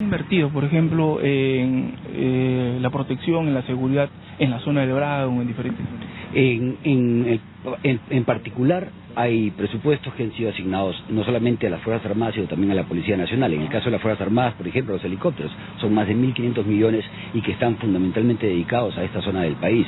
invertido, por ejemplo, en la protección, en la seguridad en la zona del Bravo, en diferentes zonas? En particular, hay presupuestos que han sido asignados no solamente a las Fuerzas Armadas, sino también a la Policía Nacional. En el caso de las Fuerzas Armadas, por ejemplo, los helicópteros son más de 1.500 millones y que están fundamentalmente dedicados a esta zona del país.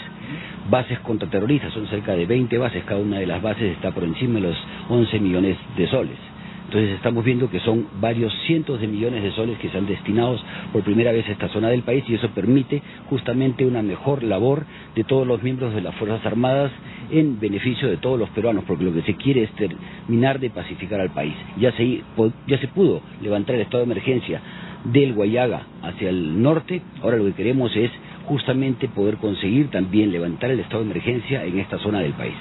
Bases contraterroristas, son cerca de 20 bases, cada una de las bases está por encima de los 11 millones de soles. Entonces estamos viendo que son varios cientos de millones de soles que se han destinado por primera vez a esta zona del país, y eso permite justamente una mejor labor de todos los miembros de las Fuerzas Armadas en beneficio de todos los peruanos, porque lo que se quiere es terminar de pacificar al país. Ya se pudo levantar el estado de emergencia del Huallaga hacia el norte, ahora lo que queremos es justamente poder conseguir también levantar el estado de emergencia en esta zona del país.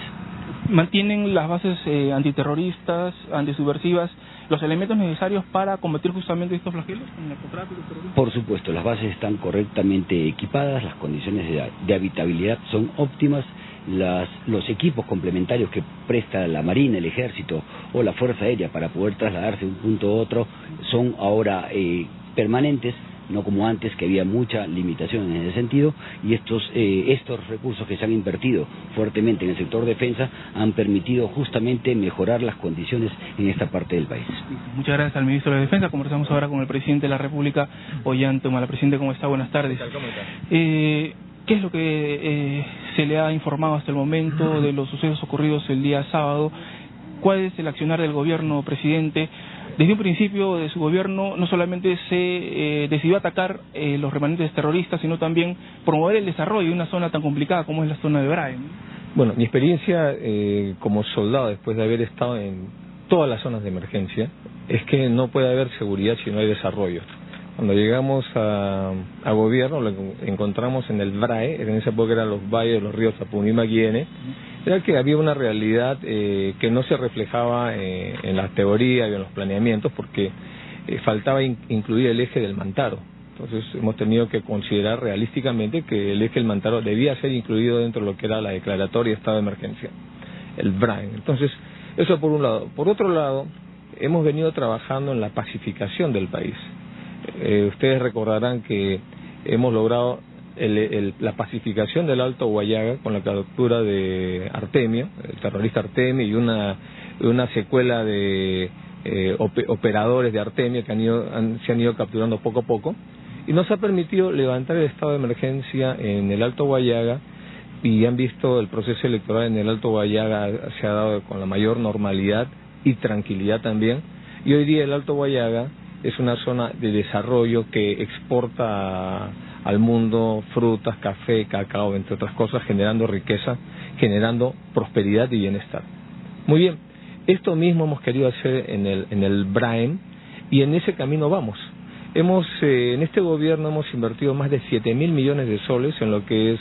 ¿Mantienen las bases antiterroristas, antisubversivas, los elementos necesarios para combatir justamente estos flagelos, el narcotráfico, el terrorismo? Por supuesto, las bases están correctamente equipadas, las condiciones de habitabilidad son óptimas, los equipos complementarios que presta la Marina, el Ejército o la Fuerza Aérea para poder trasladarse de un punto a otro son ahora permanentes, no como antes, que había mucha limitación en ese sentido, y estos recursos que se han invertido fuertemente en el sector defensa han permitido justamente mejorar las condiciones en esta parte del país. Muchas gracias al ministro de Defensa. Conversamos ahora con el presidente de la República, Ollanta Humala. Presidente, ¿cómo está? Buenas tardes. ¿Cómo está? ¿Qué es lo que se le ha informado hasta el momento de los sucesos ocurridos el día sábado? ¿Cuál es el accionar del gobierno, presidente? Desde un principio de su gobierno no solamente se decidió atacar los remanentes terroristas, sino también promover el desarrollo de una zona tan complicada como es la zona de Brae. Bueno, mi experiencia como soldado, después de haber estado en todas las zonas de emergencia, es que no puede haber seguridad si no hay desarrollo. Cuando llegamos a gobierno, lo encontramos en el Brae, en esa época eran los valles de los ríos Apurímac y Guiene, era que había una realidad que no se reflejaba en la teoría y en los planeamientos, porque faltaba incluir el eje del Mantaro. Entonces hemos tenido que considerar realísticamente que el eje del Mantaro debía ser incluido dentro de lo que era la declaratoria de estado de emergencia, el BRAEN. Entonces, eso por un lado. Por otro lado, hemos venido trabajando en la pacificación del país. Ustedes recordarán que hemos logrado la pacificación del Alto Huallaga con la captura de Artemio, el terrorista Artemio, y una secuela de operadores de Artemio que se han ido capturando poco a poco, y nos ha permitido levantar el estado de emergencia en el Alto Huallaga, y han visto el proceso electoral en el Alto Huallaga se ha dado con la mayor normalidad y tranquilidad también, y hoy día el Alto Huallaga es una zona de desarrollo que exporta al mundo frutas, café, cacao, entre otras cosas, generando riqueza, generando prosperidad y bienestar. Muy bien, esto mismo hemos querido hacer en el BRAEM, y en ese camino vamos. En este gobierno hemos invertido más de 7.000 millones de soles en lo que es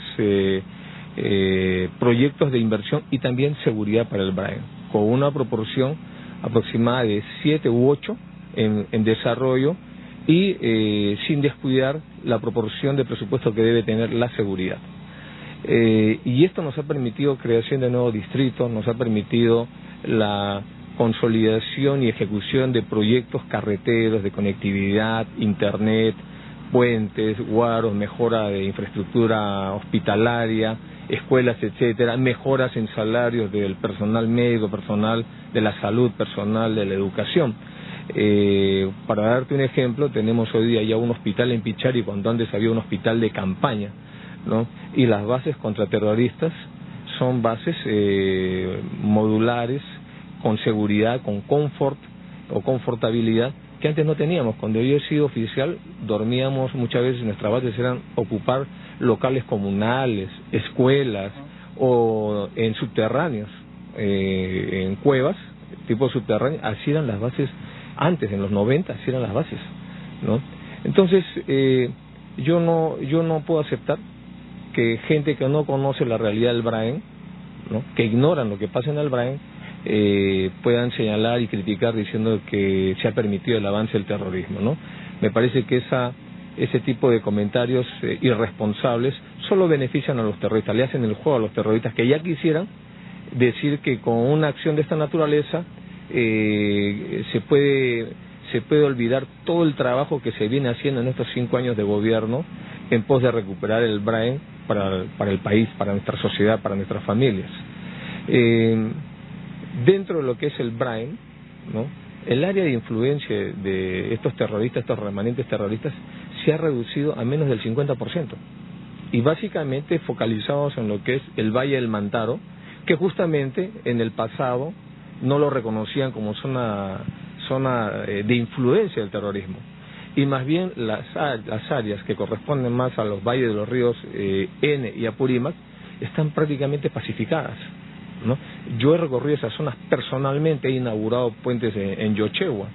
proyectos de inversión y también seguridad para el BRAEM, con una proporción aproximada de 7 u 8 en desarrollo, y sin descuidar la proporción de presupuesto que debe tener la seguridad. Y esto nos ha permitido creación de nuevos distritos, nos ha permitido la consolidación y ejecución de proyectos carreteros, de conectividad, internet, puentes, guaros, mejora de infraestructura hospitalaria, escuelas, etcétera, mejoras en salarios del personal médico, personal de la salud, personal de la educación. Para darte un ejemplo, tenemos hoy día ya un hospital en Pichari cuando antes había un hospital de campaña, ¿no? Y las bases contraterroristas son bases modulares, con seguridad, con confort o confortabilidad, que antes no teníamos. Cuando yo he sido oficial, dormíamos muchas veces, nuestras bases eran ocupar locales comunales, escuelas, o en subterráneos, en cuevas, tipo subterráneos. Así eran las bases antes, en los 90, así eran las bases, ¿no? Entonces, yo no puedo aceptar que gente que no conoce la realidad del BRAEN, ¿no?, que ignoran lo que pasa en el BRAEN, puedan señalar y criticar diciendo que se ha permitido el avance del terrorismo, ¿no? Me parece que ese tipo de comentarios irresponsables solo benefician a los terroristas, le hacen el juego a los terroristas, que ya quisieran decir que con una acción de esta naturaleza se se puede olvidar todo el trabajo que se viene haciendo en estos 5 años de gobierno en pos de recuperar el Brain para el país, para nuestra sociedad, para nuestras familias. Dentro de lo que es el Brain, ¿no?, el área de influencia de estos terroristas, estos remanentes terroristas, se ha reducido a menos del 50%. Y básicamente focalizados en lo que es el Valle del Mantaro, que justamente en el pasado no lo reconocían como zona de influencia del terrorismo. Y más bien las áreas que corresponden más a los valles de los ríos N y Apurímac están prácticamente pacificadas, ¿no? Yo he recorrido esas zonas personalmente, he inaugurado puentes en Yochegua,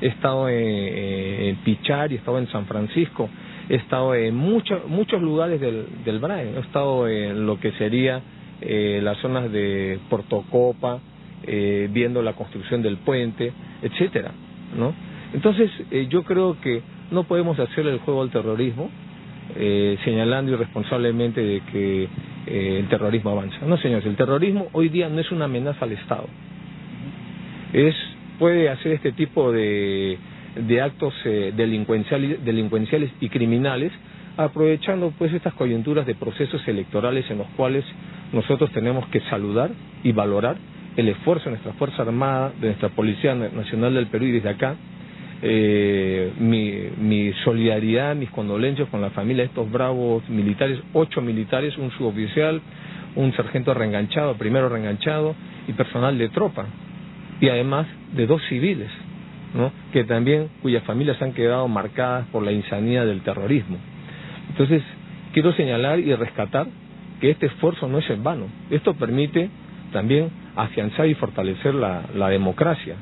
he estado en Pichari, he estado en San Francisco, he estado en muchos lugares del Brain, he estado en lo que sería las zonas de Portocopa, viendo la construcción del puente, etcétera, ¿no? Entonces yo creo que no podemos hacerle el juego al terrorismo señalando irresponsablemente de que el terrorismo avanza. No, señores, el terrorismo hoy día no es una amenaza al Estado. Puede hacer este tipo de actos delincuenciales y criminales, aprovechando pues estas coyunturas de procesos electorales en los cuales nosotros tenemos que saludar y valorar el esfuerzo de nuestra Fuerza Armada, de nuestra Policía Nacional del Perú, y desde acá mi solidaridad, mis condolencias con la familia de estos bravos militares, 8 militares, un suboficial, un sargento reenganchado, primero reenganchado, y personal de tropa, y además de 2 civiles, ¿no?, que también, cuyas familias han quedado marcadas por la insanía del terrorismo. Entonces, quiero señalar y rescatar que este esfuerzo no es en vano. Esto permite también afianzar y fortalecer la democracia.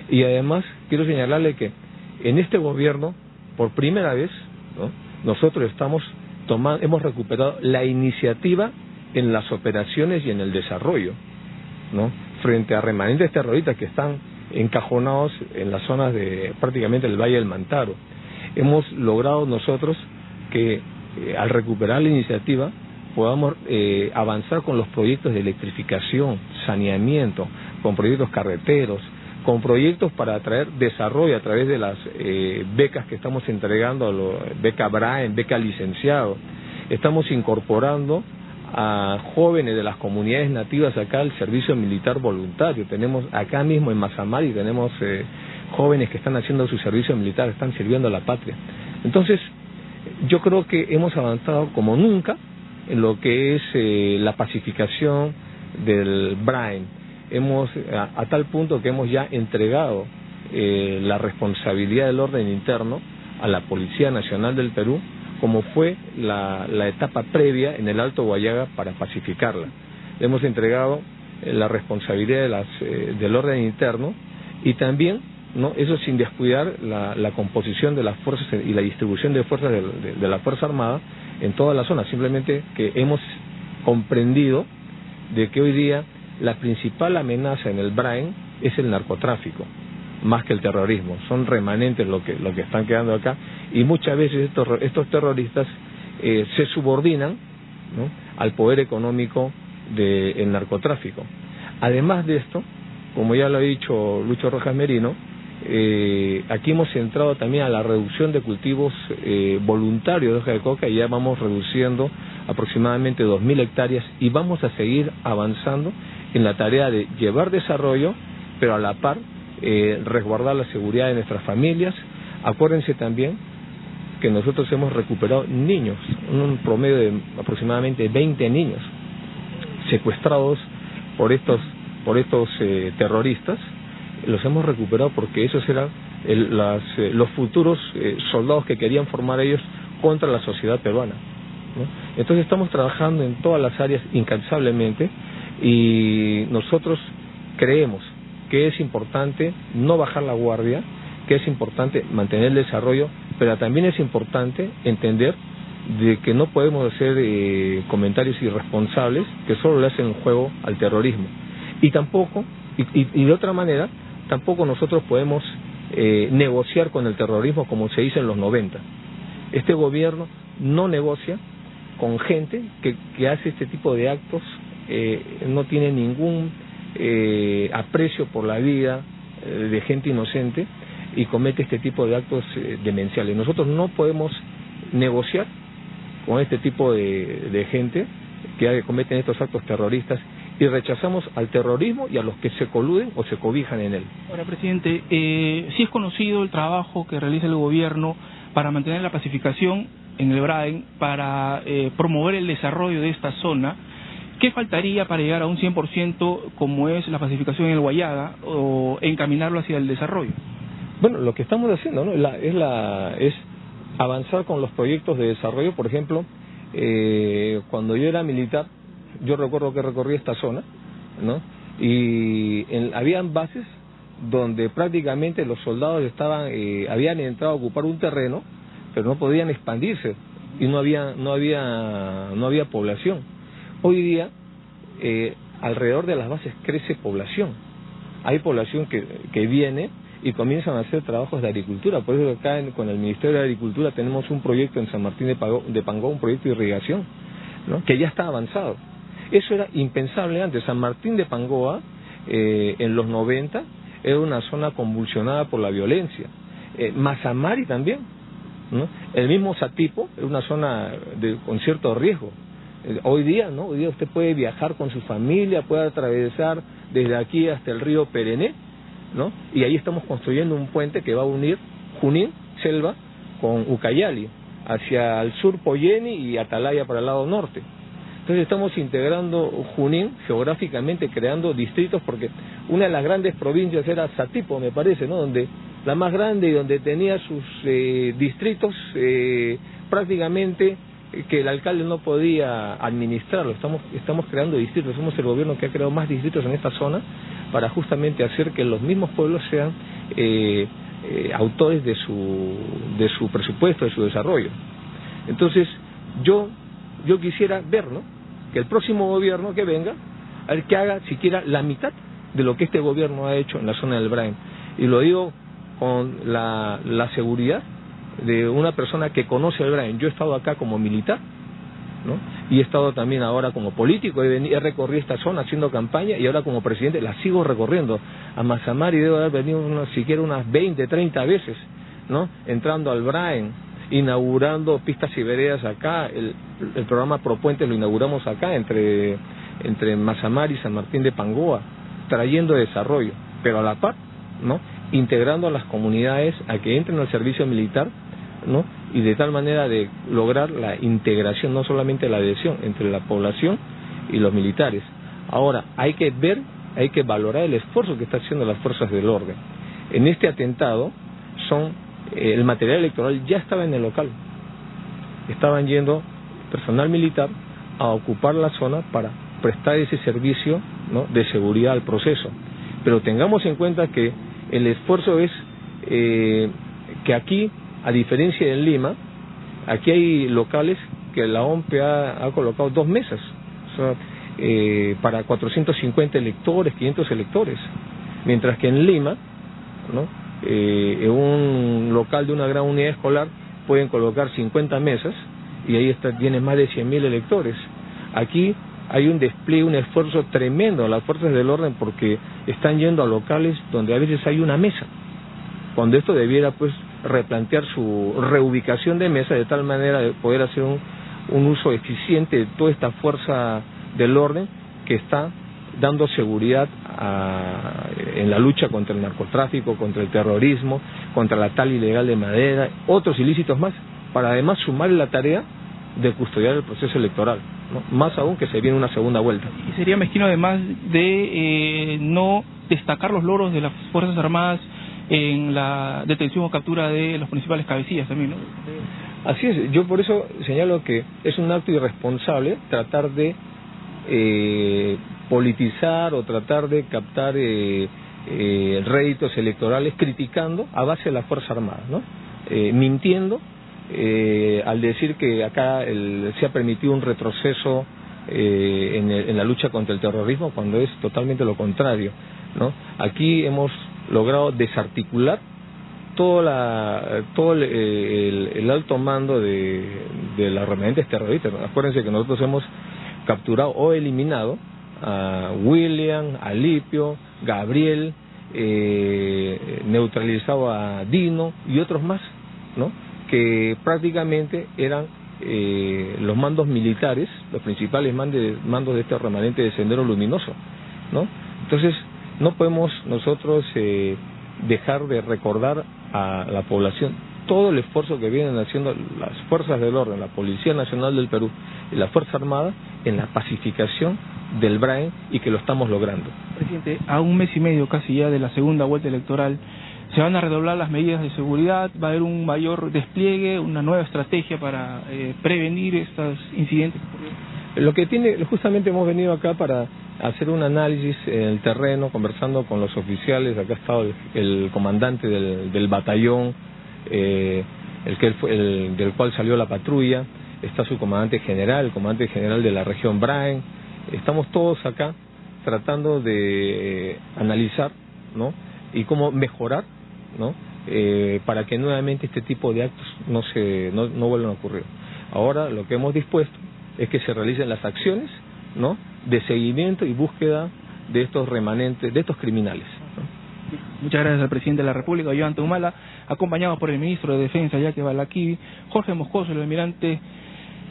Y además, quiero señalarle que en este gobierno, por primera vez, ¿no?, nosotros hemos recuperado la iniciativa en las operaciones y en el desarrollo, ¿no?, frente a remanentes terroristas que están encajonados en las zonas de prácticamente el Valle del Mantaro. Hemos logrado nosotros que al recuperar la iniciativa podamos avanzar con los proyectos de electrificación, saneamiento, con proyectos carreteros, con proyectos para atraer desarrollo a través de las becas que estamos entregando, beca Brain, beca licenciado. Estamos incorporando a jóvenes de las comunidades nativas acá al servicio militar voluntario. Tenemos acá mismo en Mazamari, tenemos jóvenes que están haciendo su servicio militar, están sirviendo a la patria. Entonces, yo creo que hemos avanzado como nunca en lo que es la pacificación del Brain. A tal punto que hemos ya entregado la responsabilidad del orden interno a la Policía Nacional del Perú, como fue la etapa previa en el Alto Guayaga para pacificarla. Le hemos entregado la responsabilidad del orden interno, y también, ¿no?, eso sin descuidar la composición de las fuerzas y la distribución de fuerzas de la Fuerza Armada en toda la zona. Simplemente que hemos comprendido de que hoy día la principal amenaza en el Brain es el narcotráfico, más que el terrorismo. Son remanentes lo que están quedando acá, y muchas veces estos terroristas se subordinan, ¿no?, al poder económico del narcotráfico. Además de esto, como ya lo ha dicho Lucho Rojas Merino, aquí hemos entrado también a la reducción de cultivos voluntarios de hoja de coca, y ya vamos reduciendo aproximadamente 2.000 hectáreas, y vamos a seguir avanzando en la tarea de llevar desarrollo, pero a la par resguardar la seguridad de nuestras familias. Acuérdense también que nosotros hemos recuperado niños, un promedio de aproximadamente 20 niños secuestrados por estos terroristas. Los hemos recuperado porque esos eran los futuros soldados que querían formar ellos contra la sociedad peruana, ¿no? Entonces estamos trabajando en todas las áreas incansablemente, y nosotros creemos que es importante no bajar la guardia, que es importante mantener el desarrollo, pero también es importante entender de que no podemos hacer comentarios irresponsables que solo le hacen un juego al terrorismo. Y tampoco, y de otra manera, tampoco nosotros podemos negociar con el terrorismo como se hizo en los 90. Este gobierno no negocia con gente que hace este tipo de actos, no tiene ningún aprecio por la vida de gente inocente, y comete este tipo de actos demenciales. Nosotros no podemos negociar con este tipo de gente que cometen estos actos terroristas y rechazamos al terrorismo y a los que se coluden o se cobijan en él. Ahora, presidente, sí es conocido el trabajo que realiza el gobierno para mantener la pacificación en el Braen, para promover el desarrollo de esta zona. ¿Qué faltaría para llegar a un 100% como es la pacificación en el Huallaga o encaminarlo hacia el desarrollo? Bueno, lo que estamos haciendo, ¿no? es avanzar con los proyectos de desarrollo. Por ejemplo, cuando yo era militar, yo recuerdo que recorrí esta zona, ¿no? Y habían bases donde prácticamente los soldados habían entrado a ocupar un terreno, pero no podían expandirse y no había población. Hoy día alrededor de las bases crece población. Hay población que viene y comienzan a hacer trabajos de agricultura. Por eso acá con el Ministerio de Agricultura tenemos un proyecto en San Martín de Pangoa, un proyecto de irrigación, ¿no? Que ya está avanzado. Eso era impensable antes. San Martín de Pangoa en los 90 era una zona convulsionada por la violencia. Mazamari también, ¿no? El mismo Satipo era una zona con cierto riesgo. Hoy día, ¿no? Hoy día usted puede viajar con su familia, puede atravesar desde aquí hasta el río Perené, ¿no? Y ahí estamos construyendo un puente que va a unir Junín, Selva, con Ucayali, hacia el sur Poyeni y Atalaya para el lado norte. Entonces estamos integrando Junín geográficamente, creando distritos, porque una de las grandes provincias era Satipo, me parece, ¿no? Donde la más grande y donde tenía sus distritos prácticamente que el alcalde no podía administrarlo. Estamos creando distritos, somos el gobierno que ha creado más distritos en esta zona para justamente hacer que los mismos pueblos sean autores de su presupuesto, de su desarrollo. Entonces yo quisiera ver, ¿no?, que el próximo gobierno que venga, que haga siquiera la mitad de lo que este gobierno ha hecho en la zona del Braen. Y lo digo con la seguridad de una persona que conoce el Braen. Yo he estado acá como militar, ¿no? Y he estado también ahora como político, he recorrido esta zona haciendo campaña y ahora como presidente la sigo recorriendo. A Mazamari debo haber venido siquiera unas 20, 30 veces, ¿no? Entrando al Braen, inaugurando pistas y veredas acá, el programa Propuentes lo inauguramos acá entre Mazamari y San Martín de Pangoa, trayendo desarrollo, pero a la par, ¿no?, integrando a las comunidades a que entren al servicio militar, ¿no?, y de tal manera de lograr la integración, no solamente la adhesión entre la población y los militares. Ahora, hay que valorar el esfuerzo que están haciendo las fuerzas del orden. En este atentado el material electoral ya estaba en el local. Estaban yendo personal militar a ocupar la zona para prestar ese servicio, ¿no?, de seguridad al proceso. Pero tengamos en cuenta que el esfuerzo es que aquí, a diferencia de Lima, aquí hay locales que la OMPE ha colocado 2 mesas, o sea, para 450 electores, 500 electores, mientras que en Lima, ¿no?, en un local de una gran unidad escolar pueden colocar 50 mesas y ahí tienen más de 100.000 electores. Aquí hay un despliegue, un esfuerzo tremendo de las fuerzas del orden porque están yendo a locales donde a veces hay una mesa, cuando esto debiera pues replantear su reubicación de mesa de tal manera de poder hacer un uso eficiente de toda esta fuerza del orden que está dando seguridad en la lucha contra el narcotráfico, contra el terrorismo, contra la tala ilegal de madera, otros ilícitos más, para además sumar la tarea de custodiar el proceso electoral, ¿no?, más aún que se viene una segunda vuelta. Y sería mezquino además de no destacar los logros de las Fuerzas Armadas en la detención o captura de los principales cabecillas también, ¿no? Así es, yo por eso señalo que es un acto irresponsable tratar de politizar o tratar de captar réditos electorales criticando a base de las Fuerzas Armadas, ¿no?, mintiendo al decir que acá se ha permitido un retroceso en la lucha contra el terrorismo, cuando es totalmente lo contrario, ¿no? Aquí hemos logrado desarticular todo el alto mando de las remanentes terroristas. Acuérdense que nosotros hemos capturado o eliminado a William, Alipio, Gabriel neutralizado a Dino y otros más, ¿no? Que prácticamente eran los mandos militares, los principales mandos de este remanente de Sendero Luminoso, ¿no? Entonces, no podemos nosotros dejar de recordar a la población todo el esfuerzo que vienen haciendo las fuerzas del orden, la Policía Nacional del Perú y la Fuerza Armada en la pacificación del Brain, y que lo estamos logrando. Presidente, a un mes y medio casi ya de la segunda vuelta electoral, ¿se van a redoblar las medidas de seguridad? ¿Va a haber un mayor despliegue, una nueva estrategia para prevenir estos incidentes? Lo que justamente hemos venido acá para hacer un análisis en el terreno, conversando con los oficiales. Acá ha estado el comandante del batallón, del cual salió la patrulla, está su comandante general, el comandante general de la región Brain. Estamos todos acá tratando de analizar, ¿no? Y cómo mejorar, ¿no? Para que nuevamente este tipo de actos no vuelvan a ocurrir. Ahora lo que hemos dispuesto es que se realicen las acciones, ¿no?, de seguimiento y búsqueda de estos remanentes, de estos criminales, ¿no? Muchas gracias al presidente de la República, Ollanta Humala, acompañado por el ministro de Defensa, Yaque Balaquivi, Jorge Moscoso, el almirante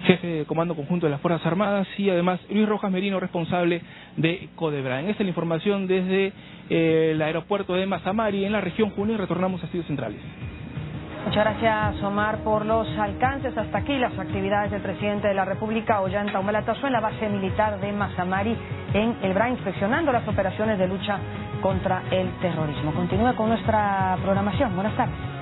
jefe de Comando Conjunto de las Fuerzas Armadas, y además Luis Rojas Merino, responsable de Codebrain. Esta es la información desde el aeropuerto de Mazamari, en la región Junín. Retornamos a Estudios Centrales. Muchas gracias, Omar, por los alcances. Hasta aquí las actividades del presidente de la República, Ollanta Humala Tazó, en la base militar de Mazamari, en el Brain, inspeccionando las operaciones de lucha contra el terrorismo. Continúa con nuestra programación. Buenas tardes.